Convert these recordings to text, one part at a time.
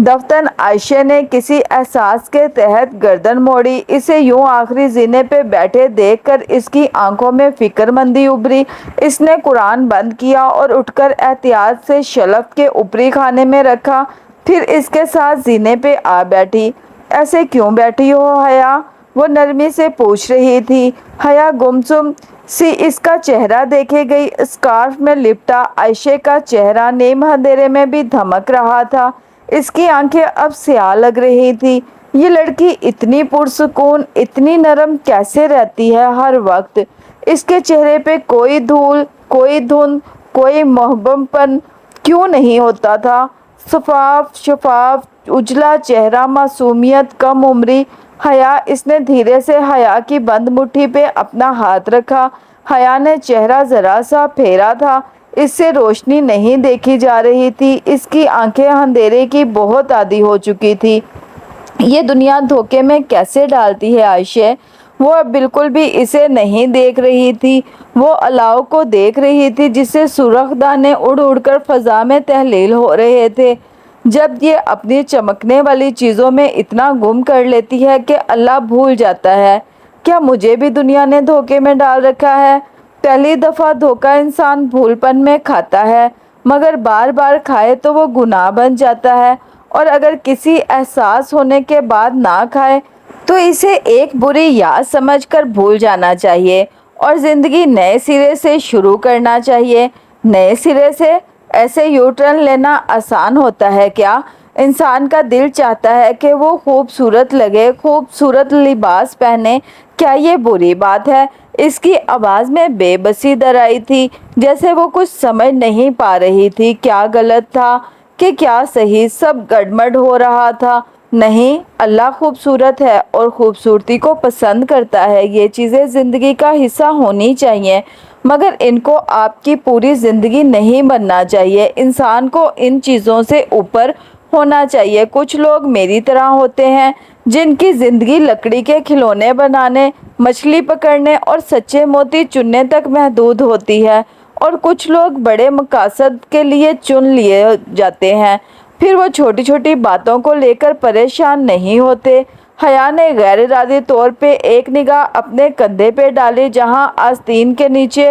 دفتن عائشہ نے کسی احساس کے تحت گردن موڑی۔ اسے یوں آخری زینے پہ بیٹھے دیکھ کر اس کی آنکھوں میں فکر مندی ابھری۔ اس نے قرآن بند کیا اور اٹھ کر احتیاط سے شلف کے اوپری خانے میں رکھا، پھر اس کے ساتھ زینے پہ آ بیٹھی۔ ایسے کیوں بیٹھی ہو حیا؟ وہ نرمی سے پوچھ رہی تھی۔ حیا گمسم سی اس کا چہرہ دیکھے گئی۔ اسکارف میں لپٹا عائشہ کا چہرہ نیم اندھیرے میں بھی دھمک رہا تھا۔ اس کی آنکھیں اب سیاہ لگ رہی تھی۔ یہ لڑکی اتنی پرسکون، اتنی نرم کیسے رہتی ہے ہر وقت؟ اس کے چہرے پہ کوئی دھول، کوئی دھند، کوئی مبہم پن کیوں نہیں ہوتا تھا؟ صاف شفاف اجلا چہرہ، معصومیت، کم عمری۔ حیا، اس نے دھیرے سے حیا کی بند مٹھی پہ اپنا ہاتھ رکھا۔ حیا نے چہرہ ذرا سا پھیرا تھا۔ اس سے روشنی نہیں دیکھی جا رہی تھی۔ اس کی آنکھیں اندھیرے کی بہت عادی ہو چکی تھی۔ یہ دنیا دھوکے میں کیسے ڈالتی ہے عائشہ؟ وہ اب بالکل بھی اسے نہیں دیکھ رہی تھی۔ وہ الاؤ کو دیکھ رہی تھی جس سے سرخ دانے اڑ اڑ کر فضا میں تحلیل ہو رہے تھے۔ جب یہ اپنی چمکنے والی چیزوں میں اتنا گم کر لیتی ہے کہ اللہ بھول جاتا ہے۔ کیا مجھے بھی دنیا نے دھوکے میں ڈال رکھا ہے؟ پہلی دفعہ دھوکہ انسان بھول پن میں کھاتا ہے، مگر بار بار کھائے تو وہ گناہ بن جاتا ہے، اور اگر کسی احساس ہونے کے بعد نہ کھائے تو اسے ایک بری یاد سمجھ کر بھول جانا چاہیے اور زندگی نئے سرے سے شروع کرنا چاہیے۔ نئے سرے سے؟ ایسے یو ٹرن لینا آسان ہوتا ہے کیا؟ انسان کا دل چاہتا ہے کہ وہ خوبصورت لگے، خوبصورت لباس پہنے۔ کیا یہ بری بات ہے؟ اس کی آواز میں بے بسی در آئی تھی، جیسے وہ کچھ سمجھ نہیں پا رہی تھی۔ کیا غلط تھا کہ کیا صحیح؟ سب گڑبڑ ہو رہا تھا۔ نہیں، اللہ خوبصورت ہے اور خوبصورتی کو پسند کرتا ہے۔ یہ چیزیں زندگی کا حصہ ہونی چاہیے، مگر ان کو آپ کی پوری زندگی نہیں بننا چاہیے۔ انسان کو ان چیزوں سے اوپر ہونا چاہیے۔ کچھ لوگ میری طرح ہوتے ہیں جن کی زندگی لکڑی کے کھلونے بنانے، مچھلی پکڑنے اور سچے موتی چننے تک محدود ہوتی ہے، اور کچھ لوگ بڑے مقاصد کے لیے چن لیے جاتے ہیں، پھر وہ چھوٹی چھوٹی باتوں کو لے کر پریشان نہیں ہوتے۔ حیا نے غیر ارادی طور پہ ایک نگاہ اپنے کندھے پہ ڈالی جہاں آستین کے نیچے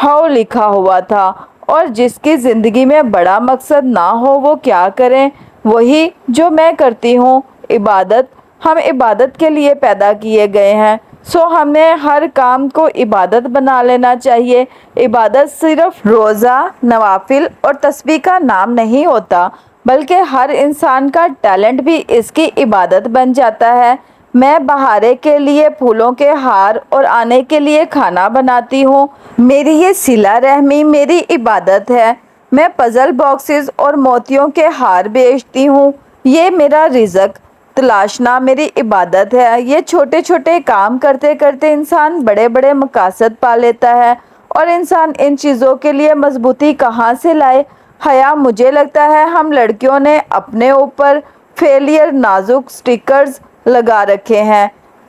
ہاؤ لکھا ہوا تھا، اور جس کی زندگی میں بڑا مقصد نہ ہو وہ کیا کریں؟ وہی جو میں کرتی ہوں، عبادت۔ ہم عبادت کے لیے پیدا کیے گئے ہیں، سو ہمیں ہر کام کو عبادت بنا لینا چاہیے۔ عبادت صرف روزہ، نوافل اور تسبیح کا نام نہیں ہوتا، بلکہ ہر انسان کا ٹیلنٹ بھی اس کی عبادت بن جاتا ہے۔ میں بہارے کے لیے پھولوں کے ہار اور آنے کے لیے کھانا بناتی ہوں۔ میری یہ صلہ رحمی میری عبادت ہے۔ میں پزل باکسز اور موتیوں کے ہار بیچتی ہوں۔ یہ میرا رزق تلاشنا میری عبادت ہے۔ یہ چھوٹے چھوٹے کام کرتے کرتے انسان بڑے بڑے مقاصد پا لیتا ہے، اور انسان ان چیزوں کے لیے مضبوطی کہاں سے لائے؟ حیا، مجھے لگتا ہے ہم لڑکیوں نے اپنے اوپر فیلئر نازک سٹیکرز لگا رکھے ہیں۔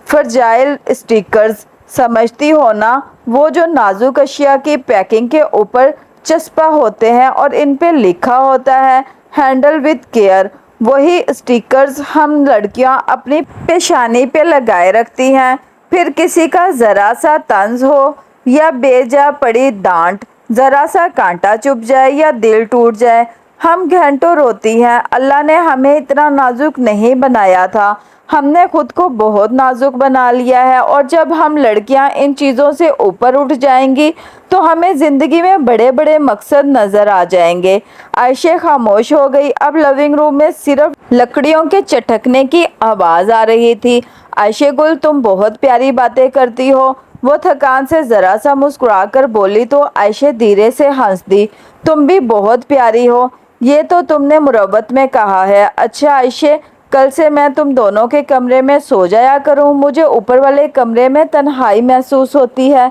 فرجائل سٹیکرز، سمجھتی ہو نا؟ وہ جو نازک اشیاء کی پیکنگ کے اوپر چسپاں ہوتے ہیں اور ان پہ لکھا ہوتا ہے ہینڈل وتھ کیئر۔ وہی سٹیکرز ہم لڑکیاں اپنی پیشانی پہ لگائے رکھتی ہیں۔ پھر کسی کا ذرا سا طنز ہو یا بے جا پڑی ڈانٹ، ذرا سا کانٹا چبھ جائے یا دل ٹوٹ جائے، ہم گھنٹوں روتی ہیں۔ اللہ نے ہمیں اتنا نازک نہیں بنایا تھا، ہم نے خود کو بہت نازک بنا لیا ہے، اور جب ہم لڑکیاں ان چیزوں سے اوپر اٹھ جائیں گی تو ہمیں زندگی میں بڑے بڑے مقصد نظر آ جائیں گے۔ عائشہ خاموش ہو گئی۔ اب لیونگ روم میں صرف لکڑیوں کے چٹکنے کی آواز آ رہی تھی۔ عائشہ گل، تم بہت پیاری باتیں کرتی ہو۔ وہ تھکان سے ذرا سا مسکرا کر بولی تو عائشہ دھیرے سے ہنس دی۔ تم بھی بہت پیاری ہو، یہ تو تم نے مروت میں کہا ہے۔ اچھا عائشہ، کل سے میں تم دونوں کے کمرے میں سو جایا کروں، مجھے اوپر والے کمرے میں تنہائی محسوس ہوتی ہے۔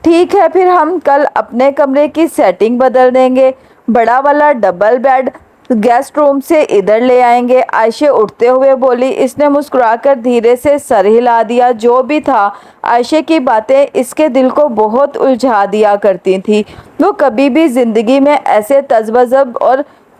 ٹھیک ہے، پھر ہم کل اپنے کمرے کی سیٹنگ بدل دیں گے، بڑا والا ڈبل بیڈ گیسٹ روم سے ادھر لے آئیں گے۔ عائشہ اٹھتے ہوئے بولی۔ اس نے مسکرا کر دھیرے سے سر ہلا دیا۔ جو بھی تھا، عائشہ کی باتیں اس کے دل کو بہت الجھا دیا کرتی تھی۔ وہ کبھی بھی زندگی میں ایسے تذبذب اور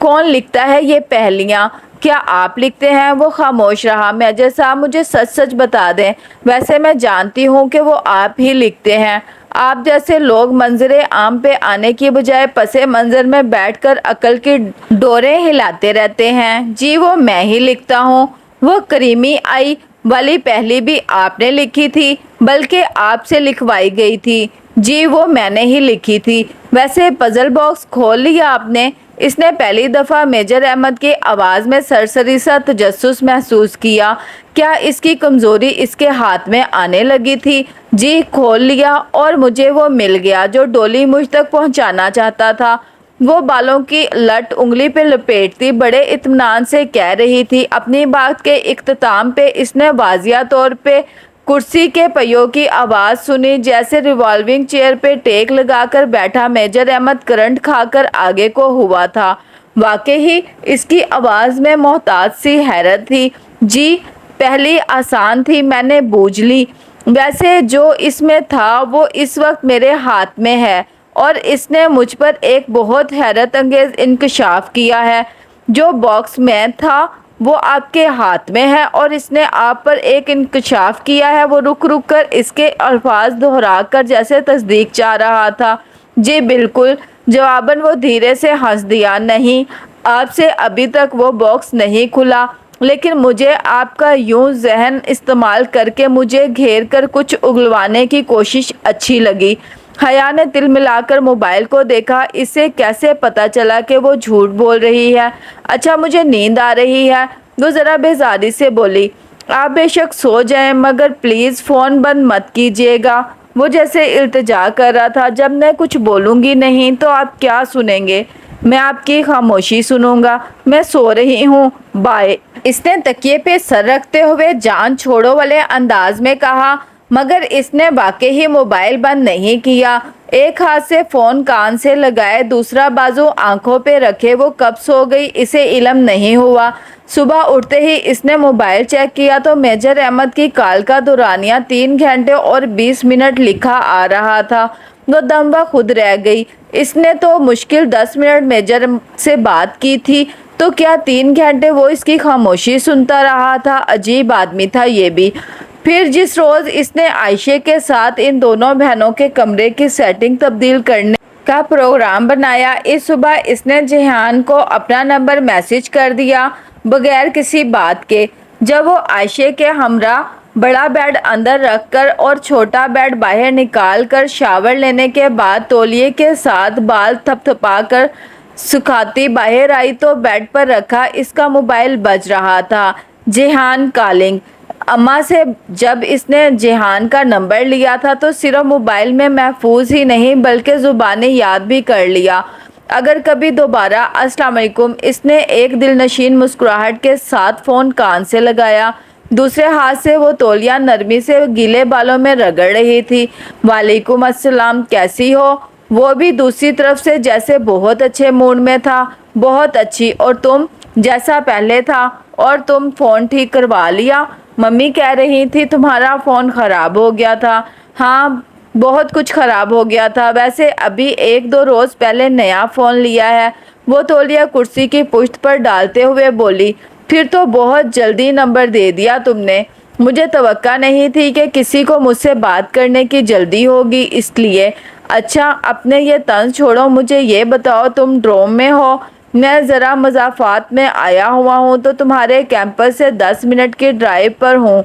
کون لکھتا ہے یہ پہلیاں؟ کیا آپ لکھتے ہیں؟ وہ خاموش رہا۔ میجر صاحب مجھے سچ سچ بتا دیں، ویسے میں جانتی ہوں کہ وہ آپ ہی لکھتے ہیں۔ آپ جیسے لوگ منظر عام پہ آنے کی بجائے پس منظر میں بیٹھ کر عقل کی ڈوریں ہلاتے رہتے ہیں۔ جی وہ میں ہی لکھتا ہوں۔ وہ کریمی آئی والی پہلی بھی آپ نے لکھی تھی؟ بلکہ آپ سے لکھوائی گئی تھی۔ جی وہ میں نے ہی لکھی تھی۔ ویسے پزل باکس کھول لیا آپ نے؟ اس نے پہلی دفعہ میجر احمد کی آواز میں سرسری سا تجسس محسوس کیا۔ کیا اس کی کمزوری اس کے ہاتھ میں آنے لگی تھی؟ جی کھول لیا، اور مجھے وہ مل گیا جو ڈولی مجھ تک پہنچانا چاہتا تھا۔ وہ بالوں کی لٹ انگلی پہ لپیٹتی بڑے اطمینان سے کہہ رہی تھی۔ اپنی بات کے اختتام پہ اس نے واضح طور پہ کرسی کے پہیوں کی آواز سنی، جیسے ریوالونگ چیئر پہ ٹیک لگا کر بیٹھا میجر احمد کرنٹ کھا کر آگے کو ہوا تھا۔ واقعی اس کی آواز میں محتاط سی حیرت تھی۔ جی پہلی آسان تھی، میں نے بوجھ لی۔ ویسے جو اس میں تھا وہ اس وقت میرے ہاتھ میں ہے، اور اس نے مجھ پر ایک بہت حیرت انگیز انکشاف کیا ہے۔ جو باکس میں تھا وہ آپ کے ہاتھ میں ہے، اور اس نے آپ پر ایک انکشاف کیا ہے۔ وہ رک رک کر اس کے الفاظ دہرا کر جیسے تصدیق چاہ رہا تھا۔ جی بالکل، جواباً وہ دھیرے سے ہنس دیا۔ نہیں، آپ سے ابھی تک وہ باکس نہیں کھلا، لیکن مجھے آپ کا یوں ذہن استعمال کر کے مجھے گھیر کر کچھ اگلوانے کی کوشش اچھی لگی۔ حیا نے تل ملا کر موبائل کو دیکھا۔ اسے کیسے پتا چلا کہ وہ جھوٹ بول رہی ہے؟ اچھا مجھے نیند آ رہی ہے، وہ ذرا بیزاری سے بولی۔ آپ بے شک سو جائیں، مگر پلیز فون بند مت کیجیے گا۔ وہ جیسے التجا کر رہا تھا۔ جب میں کچھ بولوں گی نہیں تو آپ کیا سنیں گے؟ میں آپ کی خاموشی سنوں گا۔ میں سو رہی ہوں، بائے۔ اس نے تکیے پہ سر رکھتے ہوئے جان چھوڑو والے انداز میں کہا، مگر اس نے واقعی موبائل بند نہیں کیا۔ ایک ہاتھ سے فون کان سے لگائے، دوسرا بازو آنکھوں پہ رکھے وہ کب سو گئی اسے علم نہیں ہوا۔ صبح اٹھتے ہی اس نے موبائل چیک کیا تو میجر احمد کی کال کا دورانیہ 3 گھنٹے اور 20 منٹ لکھا آ رہا تھا۔ وہ دمبا خود رہ گئی۔ اس نے تو مشکل 10 منٹ میجر سے بات کی تھی، تو کیا 3 گھنٹے وہ اس کی خاموشی سنتا رہا تھا؟ عجیب آدمی تھا یہ بھی۔ پھر جس روز اس نے عائشہ کے ساتھ ان دونوں بہنوں کے کمرے کی سیٹنگ تبدیل کرنے کا پروگرام بنایا، اس صبح اس نے جیہان کو اپنا نمبر میسج کر دیا بغیر کسی بات کے۔ جب وہ عائشہ کے ہمراہ بڑا بیڈ اندر رکھ کر اور چھوٹا بیڈ باہر نکال کر شاور لینے کے بعد تولیے کے ساتھ بال تھپ تھپا کر سکھاتی باہر آئی تو بیڈ پر رکھا اس کا موبائل بج رہا تھا۔ جیہان کالنگ۔ اماں سے جب اس نے جیہان کا نمبر لیا تھا تو صرف موبائل میں محفوظ ہی نہیں بلکہ زبانی یاد بھی کر لیا۔ اگر کبھی دوبارہ السلام علیکم، اس نے ایک دلنشین مسکراہٹ کے ساتھ فون کان سے لگایا۔ دوسرے ہاتھ سے وہ تولیہ نرمی سے گیلے بالوں میں رگڑ رہی تھی۔ وعلیکم السلام، کیسی ہو؟ وہ بھی دوسری طرف سے جیسے بہت اچھے موڈ میں تھا۔ بہت اچھی، اور تم؟ جیسا پہلے تھا۔ اور تم فون ٹھیک کروا لیا؟ ممی کہہ رہی تھی تمہارا فون خراب ہو گیا تھا۔ ہاں بہت کچھ خراب ہو گیا تھا، ویسے ابھی 1-2 روز پہلے نیا فون لیا ہے۔ وہ تولیہ کرسی کی پشت پر ڈالتے ہوئے بولی۔ پھر تو بہت جلدی نمبر دے دیا تم نے۔ مجھے توقع نہیں تھی کہ کسی کو مجھ سے بات کرنے کی جلدی ہوگی، اس لیے۔ اچھا اپنے یہ طنز چھوڑو، مجھے یہ بتاؤ تم ڈروم میں ہو؟ میں ذرا مضافات میں آیا ہوا ہوں تو تمہارے کیمپس سے 10 منٹ کی ڈرائیو پر ہوں۔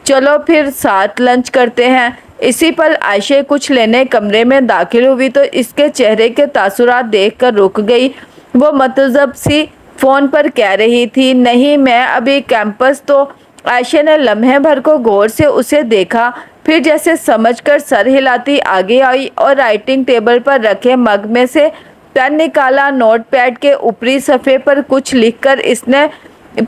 چلو پھر ساتھ لنچ کرتے ہیں۔ اسی پل عائشہ کچھ لینے کمرے میں داخل ہوئی تو اس کے چہرے کے تاثرات دیکھ کر رک گئی۔ وہ متذبذب سی فون پر کہہ رہی تھی، نہیں میں ابھی کیمپس تو۔ عائشہ نے لمحے بھر کو غور سے اسے دیکھا، پھر جیسے سمجھ کر سر ہلاتی آگے آئی اور رائٹنگ ٹیبل پر رکھے مگ میں سے پین نکالا۔ نوٹ پیڈ کے اوپری صفحے پر کچھ لکھ کر اس نے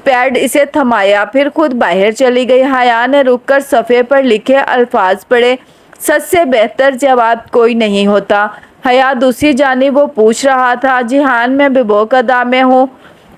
پیڈ اسے تھمایا، پھر خود باہر چلی گئی۔ حیا نے رک کر صفحے پر لکھے الفاظ پڑھے، سچ سے بہتر جواب کوئی نہیں ہوتا۔ حیا دوسری جانب وہ پوچھ رہا تھا، جیہان میں ببوک ادا میں ہوں۔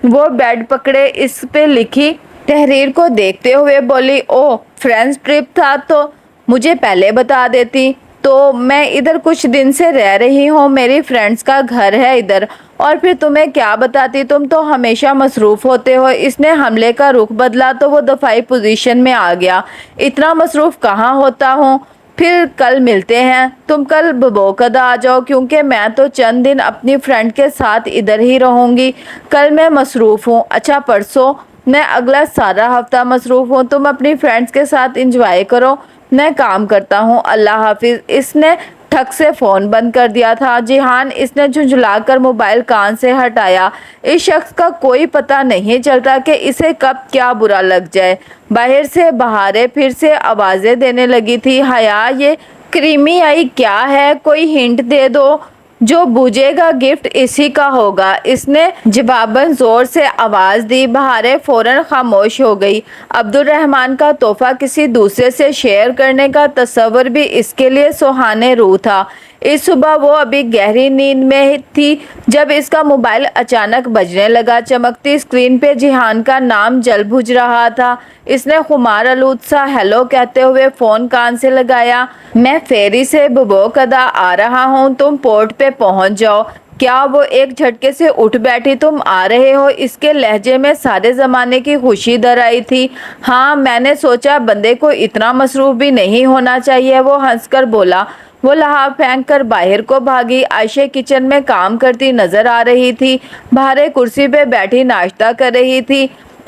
وہ بیڈ پکڑے اس پہ لکھی تحریر کو دیکھتے ہوئے بولی، او فرینڈز ٹرپ تھا تو مجھے پہلے بتا دیتی۔ تو میں ادھر کچھ دن سے رہ رہی ہوں، میری فرینڈز کا گھر ہے ادھر، اور پھر تمہیں کیا بتاتی، تم تو ہمیشہ مصروف ہوتے ہو۔ اس نے حملے کا رخ بدلا تو وہ دفاعی پوزیشن میں آ گیا۔ اتنا مصروف کہاں ہوتا ہوں، پھر کل ملتے ہیں۔ تم کل ببوقدہ آ جاؤ، کیونکہ میں تو چند دن اپنی فرینڈ کے ساتھ ادھر ہی رہوں گی۔ کل میں مصروف ہوں۔ اچھا پرسوں؟ میں اگلا سارا ہفتہ مصروف ہوں۔ تم اپنی فرینڈز کے ساتھ انجوائے کرو، میں کام کرتا ہوں۔ اللہ حافظ۔ اس نے ٹھک سے فون بند کر دیا تھا۔ جیحان، اس نے جھنجھلا کر موبائل کان سے ہٹایا۔ اس شخص کا کوئی پتہ نہیں چلتا کہ اسے کب کیا برا لگ جائے۔ باہر سے بہاریں پھر سے آوازیں دینے لگی تھی۔ حیا، یہ کریمی آئی کیا ہے؟ کوئی ہنٹ دے دو۔ جو بوجھے گا گفٹ اسی کا ہوگا، اس نے جواباً زور سے آواز دی۔ بہاریں فوراً خاموش ہو گئی۔ عبد الرحمن کا تحفہ کسی دوسرے سے شیئر کرنے کا تصور بھی اس کے لیے سہانے روح تھا۔ اس صبح وہ ابھی گہری نیند میں تھی جب اس کا موبائل اچانک بجنے لگا۔ چمکتی اسکرین پہ جیحان کا نام جل بجھ رہا تھا۔ اس نے خمار آلود سا ہیلو کہتے ہوئے فون کان سے لگایا۔ میں فیری سے ببوقدہ آ رہا ہوں، تم پورٹ پہ پہنچ جاؤ۔ کیا؟ وہ ایک جھٹکے سے اٹھ بیٹھی۔ تم آ رہے ہو؟ اس کے لہجے میں سارے زمانے کی خوشی در آئی تھی۔ ہاں، میں نے سوچا بندے کو اتنا مصروف بھی نہیں ہونا چاہیے۔ وہ ہنس کر بولا۔ وہ لحاف پھینک کر باہر کو بھاگی۔ عائشہ کچن میں کام کرتی نظر آ رہی تھی۔ بہاریں کرسی پہ بیٹھی ناشتہ کر رہی تھی۔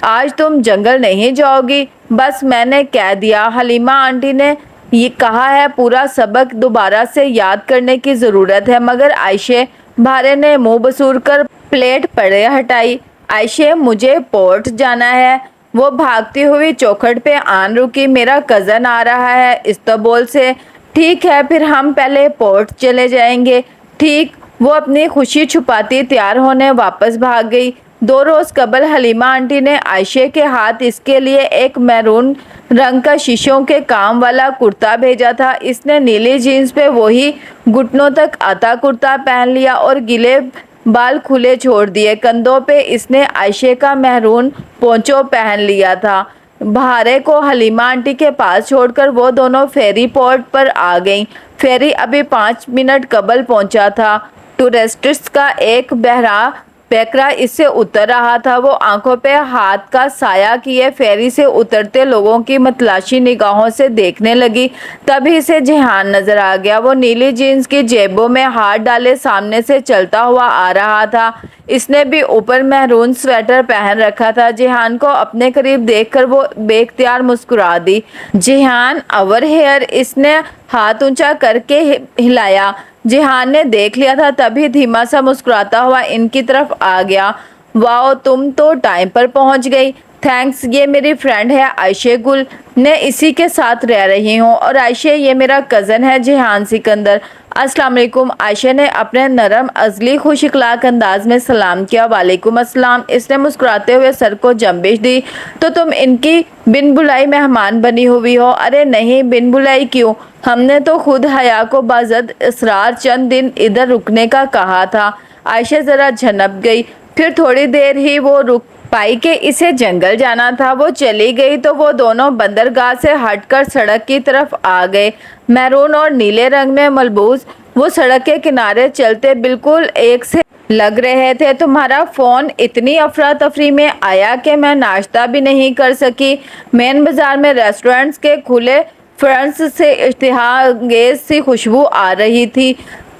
آج تم جنگل نہیں جاؤ گی؟ بس میں نے کہہ دیا، حلیمہ آنٹی نے یہ کہا ہے پورا سبق دوبارہ سے یاد کرنے کی ضرورت ہے۔ مگر عائشہ، بہاریں نے منہ بسور کر پلیٹ پرے ہٹائی۔ عائشہ، مجھے پورٹ جانا ہے۔ وہ بھاگتی ہوئی چوکھٹ پہ آن رکی۔ میرا کزن آ رہا ہے استنبول سے۔ ٹھیک ہے، پھر ہم پہلے پورٹ چلے جائیں گے۔ ٹھیک۔ وہ اپنی خوشی چھپاتی تیار ہونے واپس بھاگ گئی۔ 2 روز قبل حلیمہ آنٹی نے عائشہ کے ہاتھ اس کے لیے ایک میرون رنگ کا شیشوں کے کام والا کرتا بھیجا تھا۔ اس نے نیلی جینس پہ وہی گھٹنوں تک آتا کرتا پہن لیا اور گیلے بال کھلے چھوڑ دیے۔ کندھوں پہ اس نے عائشہ کا میرون پونچو پہن لیا تھا۔ بہاریں کو حلیمہ آنٹی کے پاس چھوڑ کر وہ دونوں فیری پورٹ پر آ گئیں۔ فیری ابھی 5 منٹ قبل پہنچا تھا۔ ٹورسٹس کا ایک بہرا پیکرا اس سے اتر رہا تھا۔ وہ آنکھوں پہ ہاتھ کا سایہ کیے فیری سے اترتے لوگوں کی متلاشی نگاہوں سے دیکھنے لگی۔ تبھی اسے جیحان نظر آ گیا۔ وہ نیلی جینس کی جیبوں میں ہاتھ ڈالے سامنے سے چلتا ہوا آ رہا تھا۔ اس نے بھی اوپر میرون سویٹر پہن رکھا تھا۔ جیحان کو اپنے قریب دیکھ کر وہ بے اختیار مسکرا دی۔ جیحان، اوور ہیئر۔ اس نے ہاتھ اونچا کر کے ہلایا۔ جیحان نے دیکھ لیا تھا، تبھی دھیما سا مسکراتا ہوا ان کی طرف آ گیا۔ واؤ، تم تو ٹائم پر پہنچ گئی۔ تھینکس۔ یہ میری فرینڈ ہے عائشہ گل، میں اسی کے ساتھ رہ رہی ہوں۔ اور عائشہ، یہ میرا کزن ہے جیحان سکندر۔ السلام علیکم۔ عائشہ نے اپنے نرم ازلی خوش اخلاق انداز میں سلام کیا۔ وعلیکم السلام۔ اس نے مسکراتے ہوئے سر کو جنبش دی۔ تو تم ان کی بن بلائی مہمان بنی ہوئی ہو؟ ارے نہیں، بن بلائی کیوں، ہم نے تو خود حیا کو باضد اصرار چند دن ادھر رکنے کا کہا تھا۔ عائشہ ذرا جھنپ گئی، پھر تھوڑی دیر ہی وہ رک پائی کہ اسے جنگل جانا تھا۔ وہ چلی گئی تو وہ دونوں بندرگاہ سے ہٹ کر سڑک کی طرف آ گئے۔ میرون اور نیلے رنگ میں ملبوس وہ سڑک کے کنارے چلتے بالکل ایک سے لگ رہے تھے۔ تمہارا فون اتنی افراتفری میں آیا کہ میں ناشتہ بھی نہیں کر سکی۔ مین بازار میں ریسٹورنٹس کے کھلے فرنٹس سے اشتہا انگیز سی خوشبو آ رہی تھی۔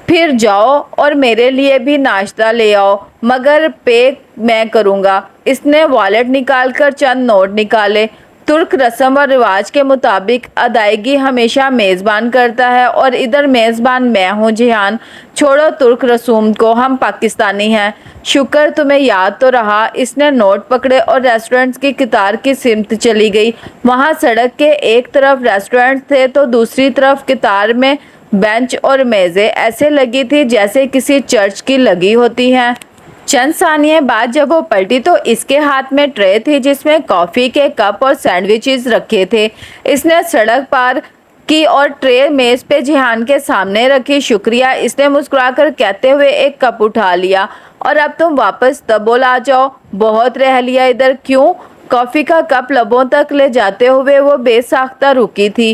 پھر جاؤ اور میرے لیے بھی ناشتہ لے آؤ، مگر پے میں کروں گا۔ اس نے والیٹ نکال کر چند نوٹ نکالے۔ ترک رسم و رواج کے مطابق ادائیگی ہمیشہ میزبان کرتا ہے، اور ادھر میزبان میں ہوں۔ جیحان، چھوڑو ترک رسوم کو، ہم پاکستانی ہیں۔ شکر، تمہیں یاد تو رہا۔ اس نے نوٹ پکڑے اور ریسٹورنٹس کی قطار کی سمت چلی گئی۔ وہاں سڑک کے ایک طرف ریسٹورنٹ تھے تو دوسری طرف قطار میں بینچ اور میزیں ایسے لگی تھی جیسے کسی چرچ کی لگی ہوتی ہیں۔ چند ثانیے بعد جب وہ پلٹی تو اس کے ہاتھ میں ٹرے تھی جس میں کافی کے کپ اور سینڈوچز رکھے تھے۔ اس نے سڑک پار کی اور ٹرے میز پہ جیحان کے سامنے رکھی۔ شکریہ، اس نے مسکرا کر کہتے ہوئے ایک کپ اٹھا لیا۔ اور اب تم واپس استنبول آ جاؤ، بہت رہ لیا ادھر۔ کیوں؟ کافی کا کپ لبوں تک لے جاتے ہوئے وہ بے ساختہ رکی تھی۔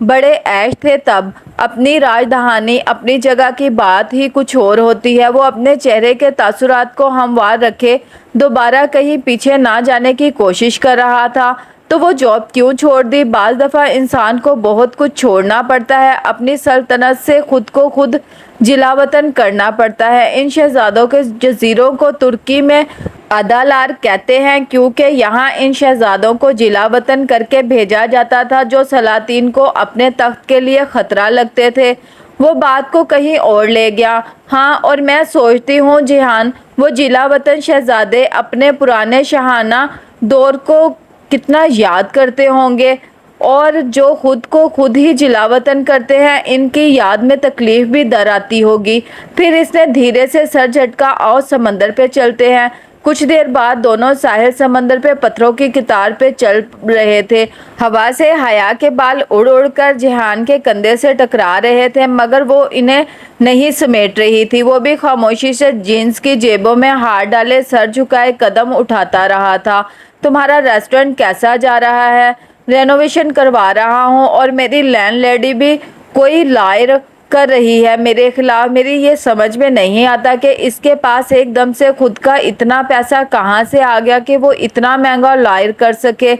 بڑے عیش تھے تب، اپنی راجدھانی اپنی جگہ کی بات ہی کچھ اور ہوتی ہے۔ وہ اپنے چہرے کے تاثرات کو ہموار رکھے دوبارہ کہیں پیچھے نہ جانے کی کوشش کر رہا تھا۔ تو وہ جاب کیوں چھوڑ دی؟ بعض دفعہ انسان کو بہت کچھ چھوڑنا پڑتا ہے، اپنی سلطنت سے خود کو خود جلاوطن کرنا پڑتا ہے۔ ان شہزادوں کے جزیروں کو ترکی میں ادالار کہتے ہیں، کیونکہ یہاں ان شہزادوں کو جلاوطن کر کے بھیجا جاتا تھا جو سلاطین کو اپنے تخت کے لیے خطرہ لگتے تھے۔ وہ بات کو کہیں اور لے گیا۔ ہاں، اور میں سوچتی ہوں جیحان، وہ جلاوطن شہزادے اپنے پرانے شاہانہ دور کو کتنا یاد کرتے ہوں گے، اور جو خود کو خود ہی جلاوطن کرتے ہیں ان کی یاد میں تکلیف بھی در آتی ہوگی۔ پھر اس نے دھیرے سے سر جھٹکا، آؤ سمندر پہ چلتے ہیں۔ کچھ دیر بعد دونوں ساحل سمندر پہ پتھروں کی قطار پہ چل رہے تھے۔ ہوا سے حیا کے بال اڑ اڑ کر جیحان کے کندھے سے ٹکرا رہے تھے، مگر وہ انہیں نہیں سمیٹ رہی تھی۔ وہ بھی خاموشی سے جینس کی جیبوں میں ہاتھ ڈالے سر جھکائے قدم اٹھاتا رہا تھا۔ تمہارا ریسٹورنٹ کیسا جا رہا ہے؟ رینوویشن کروا رہا ہوں، اور میری لینڈ لیڈی بھی کوئی لائر کر رہی ہے میرے خلاف۔ میری یہ سمجھ میں نہیں آتا کہ اس کے پاس ایک دم سے خود کا اتنا پیسہ کہاں سے آ گیا کہ وہ اتنا مہنگا لائر کر سکے۔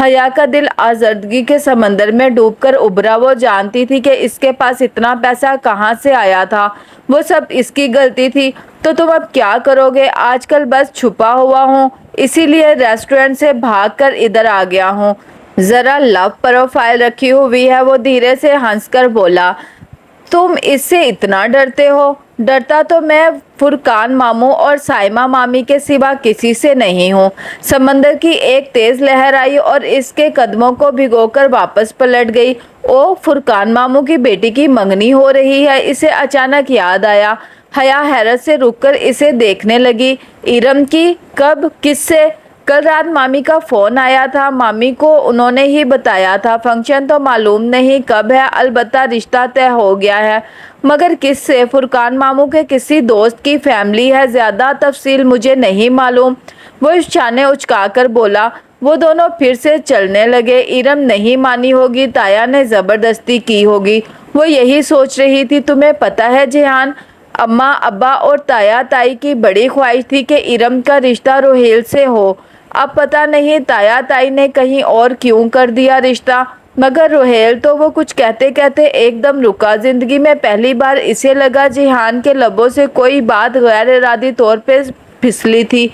حیا کا دل آزردگی کے سمندر میں ڈوب کر ابھرا۔ وہ جانتی تھی کہ اس کے پاس اتنا پیسہ کہاں سے آیا تھا، وہ سب اس کی غلطی تھی۔ تو تم اب کیا کرو گے؟ آج کل بس چھپا ہوا ہوں، اسی لیے ریسٹورنٹ سے بھاگ کر ادھر آ گیا ہوں۔ ذرا لو پروفائل رکھی ہوئی ہے۔ وہ دھیرے سے ہنس کر بولا، تم اس سے اتنا ڈرتے ہو؟ ڈرتا تو میں فرقان ماموں اور سائمہ مامی کے سوا کسی سے نہیں ہوں۔ سمندر کی ایک تیز لہر آئی اور اس کے قدموں کو بھگو کر واپس پلٹ گئی۔ او، فرقان ماموں کی بیٹی کی منگنی ہو رہی ہے، اسے اچانک یاد آیا۔ حیا حیرت سے رک کر اسے دیکھنے لگی۔ ارم کی؟ کب؟ کس سے؟ کل رات مامی کا فون آیا تھا، مامی کو انہوں نے ہی بتایا تھا۔ فنکشن تو معلوم نہیں کب ہے، البتہ رشتہ طے ہو گیا ہے، مگر کس سے؟ فرقان ماموں کے کسی دوست کی فیملی ہے، زیادہ تفصیل مجھے نہیں معلوم۔ وہ شانے اچکا کر بولا۔ وہ دونوں پھر سے چلنے لگے۔ ارم نہیں مانی ہوگی، تایا نے زبردستی کی ہوگی، وہ یہی سوچ رہی تھی۔ تمہیں پتہ ہے جیحان، اماں ابا اور تایا تائی کی بڑی خواہش تھی کہ ارم کا رشتہ روہیل سے ہو۔ اب پتہ نہیں تایا تائی نے کہیں اور کیوں کر دیا رشتہ، مگر روہیل تو وہ کچھ کہتے کہتے ایک دم رکا۔ زندگی میں پہلی بار اسے لگا جیحان کے لبوں سے کوئی بات غیر ارادی طور پہ پھسلی تھی،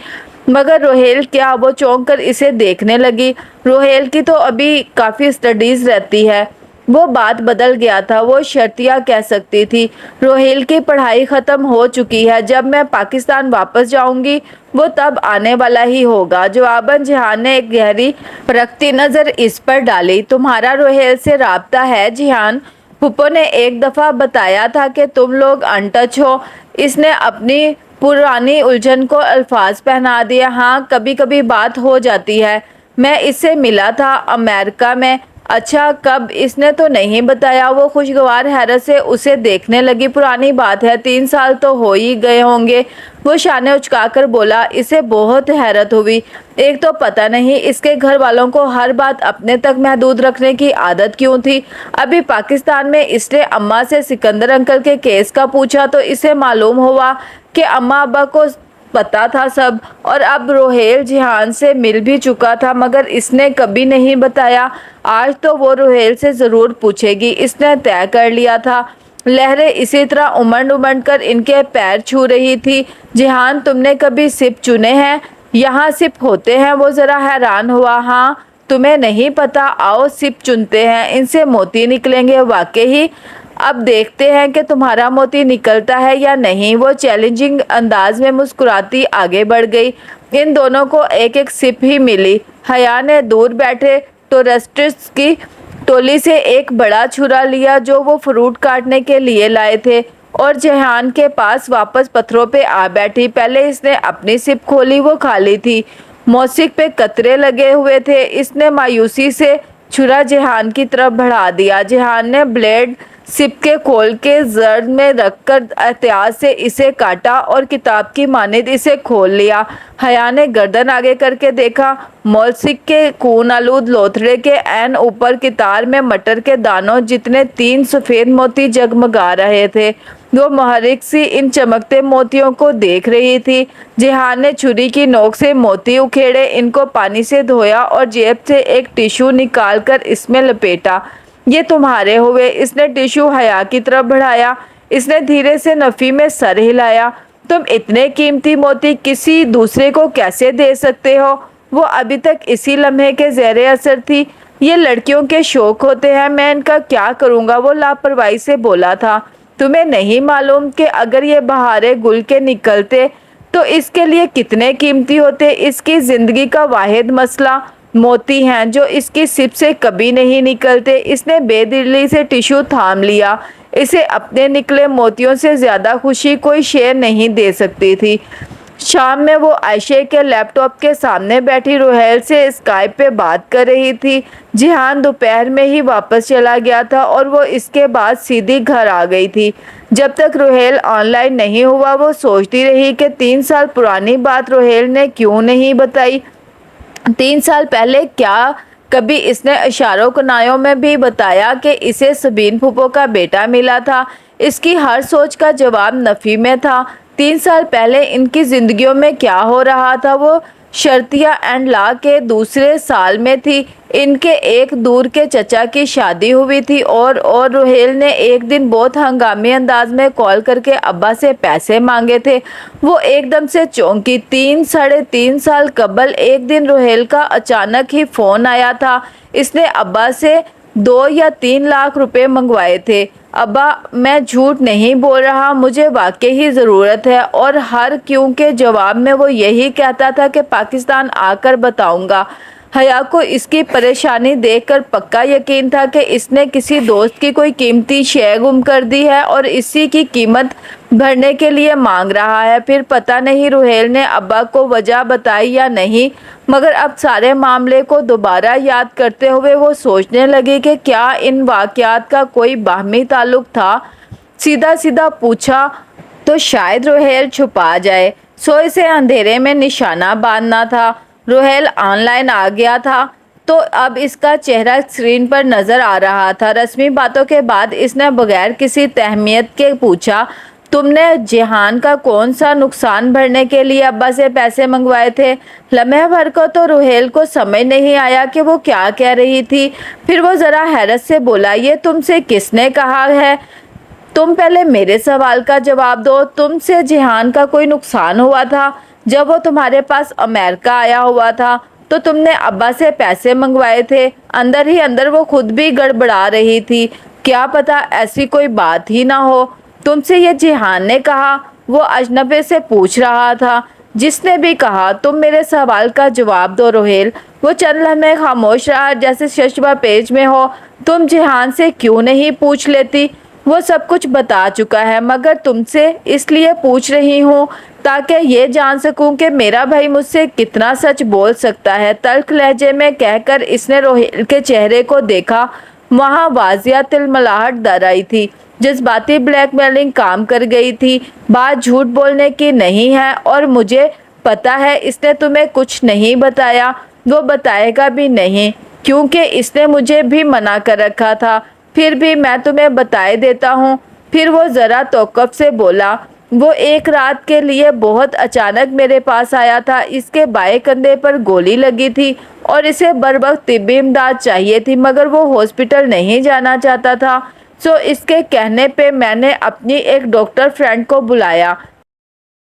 مگر روہیل کیا؟ وہ چونک کر اسے دیکھنے لگی۔ روہیل کی تو ابھی کافی اسٹڈیز رہتی ہے۔ وہ بات بدل گیا تھا، وہ شرطیہ کہہ سکتی تھی۔ روہیل کی پڑھائی ختم ہو چکی ہے، جب میں پاکستان واپس جاؤں گی وہ تب آنے والا ہی ہوگا۔ جواباً جیحان نے ایک گہری پرکھتی نظر اس پر ڈالی۔ تمہارا روہیل سے رابطہ ہے جیحان؟ پھپھو نے ایک دفعہ بتایا تھا کہ تم لوگ ان ٹچ ہو۔ اس نے اپنی پرانی الجھن کو الفاظ پہنا دیے۔ ہاں، کبھی کبھی بات ہو جاتی ہے۔ میں اس سے ملا تھا امریکہ میں۔ اچھا، کب؟ اس نے تو نہیں بتایا۔ وہ خوشگوار حیرت سے اسے دیکھنے لگی۔ پرانی بات ہے، 3 سال تو ہو ہی گئے ہوں گے۔ وہ شانے اچکا کر بولا۔ اسے بہت حیرت ہوئی۔ ایک تو پتہ نہیں اس کے گھر والوں کو ہر بات اپنے تک محدود رکھنے کی عادت کیوں تھی۔ ابھی پاکستان میں اس نے اماں سے سکندر انکل کے کیس کا پوچھا تو اسے معلوم ہوا کہ اماں ابا کو پتہ تھا سب، اور اب روہیل جیحان سے مل بھی چکا تھا، مگر اس نے کبھی نہیں بتایا۔ آج تو وہ روہیل سے ضرور پوچھے گی، اس نے طے کر لیا تھا۔ لہریں اسی طرح امنڈ امنڈ کر ان کے پیر چھو رہی تھی۔ جیحان، تم نے کبھی سپ چنے ہیں؟ یہاں سپ ہوتے ہیں؟ وہ ذرا حیران ہوا۔ ہاں، تمہیں نہیں پتہ؟ آؤ سپ چنتے ہیں، ان سے موتی نکلیں گے۔ واقعی؟ اب دیکھتے ہیں کہ تمہارا موتی نکلتا ہے یا نہیں۔ وہ چیلنجنگ انداز میں مسکراتی آگے بڑھ گئی۔ ان دونوں کو ایک ایک سپ ہی ملی۔ حیا نے دور بیٹھے ٹورسٹس کی ٹولی سے ایک بڑا چھرا لیا جو وہ فروٹ کاٹنے کے لیے لائے تھے، اور جیحان کے پاس واپس پتھروں پہ آ بیٹھی۔ پہلے اس نے اپنی سپ کھولی، وہ خالی تھی، موسک پہ قطرے لگے ہوئے تھے۔ اس نے مایوسی سے چھرا جیحان کی طرف بڑھا دیا۔ جیحان نے بلیڈ سپ کے کھول کے زرد میں رکھ کر احتیاط سے اسے کاٹا اور کتاب کی مانند اسے کھول لیا۔ حیا نے گردن آگے کر کے دیکھا۔ مولسک کے خون آلود لوتھڑے کے عین اوپر کتار میں مٹر کے دانوں جتنے 3 سفید موتی جگمگا رہے تھے۔ وہ محرک سی ان چمکتے موتیوں کو دیکھ رہی تھی۔ جیہان نے چھری کی نوک سے موتی اکھیڑے، ان کو پانی سے دھویا اور جیب سے ایک ٹشو نکال کر اس میں لپیٹا۔ یہ تمہارے ہوئے۔ اس نے ٹشو حیا کی طرف بڑھایا۔ اس نے دھیرے سے نفی میں سر ہلایا۔ تم اتنے قیمتی موتی کسی دوسرے کو کیسے دے سکتے ہو؟ وہ ابھی تک اسی لمحے کے زیر اثر تھی۔ یہ لڑکیوں کے شوق ہوتے ہیں، میں ان کا کیا کروں گا؟ وہ لاپرواہی سے بولا تھا۔ تمہیں نہیں معلوم کہ اگر یہ بہارے گل کے نکلتے تو اس کے لیے کتنے قیمتی ہوتے؟ اس کی زندگی کا واحد مسئلہ موتی ہیں جو اس کی سپ سے کبھی نہیں نکلتے۔ اس نے بے دلی سے ٹشو تھام لیا۔ اسے اپنے نکلے موتیوں سے زیادہ خوشی کوئی شے نہیں دے سکتی تھی۔ شام میں وہ عائشہ کے لیپ ٹاپ کے سامنے بیٹھی روحیل سے اسکائپ پہ بات کر رہی تھی۔ جیہان دوپہر میں ہی واپس چلا گیا تھا اور وہ اس کے بعد سیدھی گھر آ گئی تھی۔ جب تک روحیل آن لائن نہیں ہوا وہ سوچتی رہی کہ 3 سال پرانی بات روحیل نے کیوں نہیں بتائی۔ 3 سال پہلے کیا کبھی اس نے اشاروں کنایوں میں بھی بتایا کہ اسے سبین پھوپھو کا بیٹا ملا تھا؟ اس کی ہر سوچ کا جواب نفی میں تھا۔ 3 سال پہلے ان کی زندگیوں میں کیا ہو رہا تھا؟ وہ شرطیہ اینڈ لا کے دوسرے سال میں تھی۔ ان کے ایک دور کے چچا کی شادی ہوئی تھی اور روحیل نے ایک دن بہت ہنگامی انداز میں کال کر کے ابا سے پیسے مانگے تھے۔ وہ ایک دم سے چونکی۔ 3.5 سال قبل ایک دن روحیل کا اچانک ہی فون آیا تھا۔ اس نے ابا سے 2 یا 3 لاکھ روپے منگوائے تھے۔ ابا میں جھوٹ نہیں بول رہا، مجھے واقعی ضرورت ہے۔ اور ہر کیوں کے جواب میں وہ یہی کہتا تھا کہ پاکستان آ کر بتاؤں گا۔ حیا کو اس کی پریشانی دیکھ کر پکا یقین تھا کہ اس نے کسی دوست کی کوئی قیمتی شے گم کر دی ہے اور اسی کی قیمت بھرنے کے لیے مانگ رہا ہے۔ پھر پتہ نہیں روحیل نے ابا کو وجہ بتائی یا نہیں، مگر اب سارے معاملے کو دوبارہ یاد کرتے ہوئے وہ سوچنے لگی کہ کیا ان واقعات کا کوئی باہمی تعلق تھا؟ سیدھا پوچھا تو شاید روحیل چھپا جائے، سو اسے اندھیرے میں نشانہ باندھنا تھا۔ روحیل آن لائن آ گیا تھا تو اب اس کا چہرہ اسکرین پر نظر آ رہا تھا۔ رسمی باتوں کے بعد اس نے بغیر کسی تہمت کے پوچھا، تم نے جیہان کا کون سا نقصان بھرنے کے لیے ابا سے پیسے منگوائے تھے؟ لمحے بھر کو تو روحیل کو سمجھ نہیں آیا کہ وہ کیا کہہ رہی تھی۔ پھر وہ ذرا حیرت سے بولا، یہ تم سے کس نے کہا ہے؟ تم پہلے میرے سوال کا جواب دو۔ تم سے جیہان کا کوئی نقصان ہوا تھا؟ جب وہ تمہارے پاس امریکہ آیا ہوا تھا تو تم نے ابا سے پیسے منگوائے تھے۔ اندر ہی اندر وہ خود بھی گڑبڑا رہی تھی۔ کیا پتا ایسی کوئی بات ہی نہ ہو۔ تم سے یہ جیہان نے کہا؟ وہ اجنبی سے پوچھ رہا تھا۔ جس نے بھی کہا، تم میرے سوال کا جواب دو روحیل۔ وہ چند لمحے خاموش رہا جیسے ششبہ پیج میں ہو۔ تم جیہان سے کیوں نہیں پوچھ لیتی؟ وہ سب کچھ بتا چکا ہے، مگر تم سے اس لیے پوچھ رہی ہوں تاکہ یہ جان سکوں کہ میرا بھائی مجھ سے کتنا سچ بول سکتا ہے۔ تلخ لہجے میں کہہ کر اس نے روحیل کے چہرے کو دیکھا۔ وہاں واضح تلملاہٹ در آئی تھی۔ جذباتی بلیک میلنگ کام کر گئی تھی۔ بات جھوٹ بولنے کی نہیں ہے اور مجھے پتا ہے اس نے تمہیں کچھ نہیں بتایا، وہ بتائے گا بھی نہیں کیونکہ اس نے مجھے بھی منع کر رکھا تھا۔ پھر بھی میں تمہیں بتائے دیتا ہوں۔ پھر وہ ذرا توقف سے بولا، وہ ایک رات کے لیے بہت اچانک میرے پاس آیا تھا۔ اس کے بائیں کندھے پر گولی لگی تھی اور اسے بروقت طبی امداد چاہیے تھی، مگر وہ ہاسپٹل نہیں جانا چاہتا تھا۔ سو اس کے کہنے پہ میں نے اپنی ایک ڈاکٹر فرینڈ کو بلایا